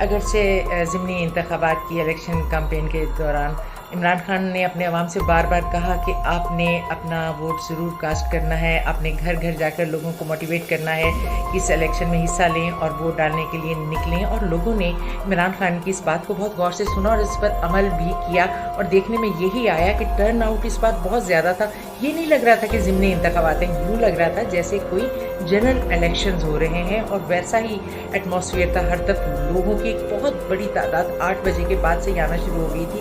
اگرچہ ضمنی انتخابات کی الیکشن کمپین کے دوران عمران خان نے اپنے عوام سے بار بار کہا کہ آپ نے اپنا ووٹ ضرور کاسٹ کرنا ہے، اپنے گھر گھر جا کر لوگوں کو موٹیویٹ کرنا ہے کہ اس الیکشن میں حصہ لیں اور ووٹ ڈالنے کے لیے نکلیں، اور لوگوں نے عمران خان کی اس بات کو بہت غور سے سنا اور اس پر عمل بھی کیا، اور دیکھنے میں یہی آیا کہ ٹرن آؤٹ اس بار بہت زیادہ تھا۔ یہ نہیں لگ رہا تھا کہ ضمنی انتخابات ہیں، یوں لگ رہا تھا جیسے کوئی جنرل الیکشنز ہو رہے ہیں، اور ویسا ہی ایٹماسفیئر تھا۔ ہر طرف لوگوں کی ایک بہت بڑی تعداد 8 بجے کے بعد سے آنا شروع ہو گئی تھی،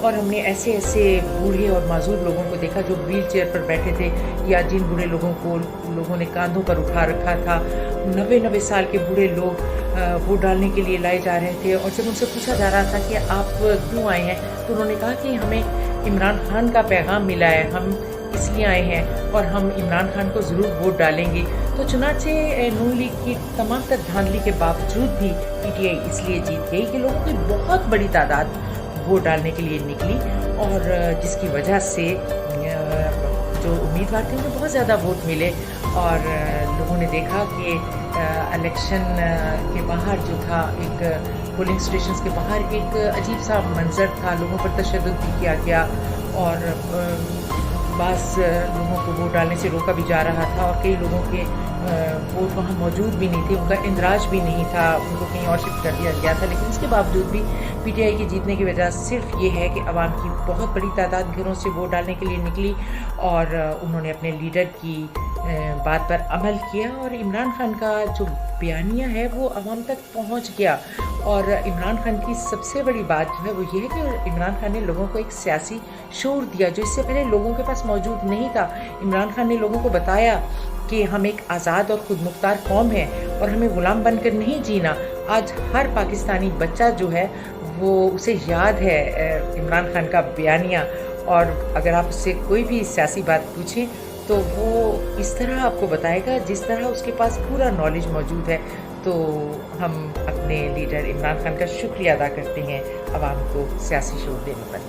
اور ہم نے ایسے ایسے بوڑھے اور معذور لوگوں کو دیکھا جو ویل چیئر پر بیٹھے تھے، یا جن بوڑھے لوگوں کو لوگوں نے کاندھوں پر اٹھا رکھا تھا۔ 90 سال کے بوڑھے لوگ ووٹ ڈالنے کے لیے لائے جا رہے تھے، اور جب ان سے پوچھا جا رہا تھا کہ آپ کیوں آئے ہیں تو انہوں نے کہا کہ ہمیں عمران خان کا پیغام ملا ہے، ہم اس لیے آئے ہیں اور ہم عمران خان کو ضرور ووٹ ڈالیں گے۔ تو چنانچہ نون لیگ کی تمام تر دھاندلی کے باوجود بھی پی ٹی آئی اس لیے جیت گئی کہ لوگوں کی بہت بڑی تعداد ووٹ ڈالنے کے لیے نکلی، اور جس کی وجہ سے جو امیدوار تھے انہیں بہت زیادہ ووٹ ملے، اور لوگوں نے دیکھا کہ الیکشن کے باہر جو تھا، ایک پولنگ اسٹیشنز کے باہر ایک عجیب سا منظر تھا، لوگوں پر تشدد بھی کیا گیا، اور بعض لوگوں کو ووٹ ڈالنے سے روکا بھی جا رہا تھا، اور کئی لوگوں کے ووٹ وہاں موجود بھی نہیں تھے، ان کا اندراج بھی نہیں تھا، ان کو کہیں اور شفٹ کر دیا گیا تھا۔ لیکن اس کے باوجود بھی پی ٹی آئی کی جیتنے کی وجہ صرف یہ ہے کہ عوام کی بہت بڑی تعداد گھروں سے ووٹ ڈالنے کے لیے نکلی، اور انہوں نے اپنے لیڈر کی بات پر عمل کیا، اور عمران خان کا جو بیانیہ ہے وہ عوام تک پہنچ گیا۔ اور عمران خان کی سب سے بڑی بات جو ہے وہ یہ ہے کہ عمران خان نے لوگوں کو ایک سیاسی شعور دیا جو اس سے پہلے لوگوں کے پاس موجود نہیں تھا۔ عمران خان نے لوگوں کو بتایا کہ ہم ایک آزاد اور خود مختار قوم ہیں، اور ہمیں غلام بن کر نہیں جینا۔ آج ہر پاکستانی بچہ جو ہے وہ اسے یاد ہے عمران خان کا بیانیہ، اور اگر آپ اس سے کوئی بھی سیاسی بات پوچھیں تو وہ اس طرح آپ کو بتائے گا جس طرح اس کے پاس پورا نالج موجود ہے۔ تو ہم اپنے لیڈر عمران خان کا شکریہ ادا کرتے ہیں عوام کو سیاسی شعور دینے پر۔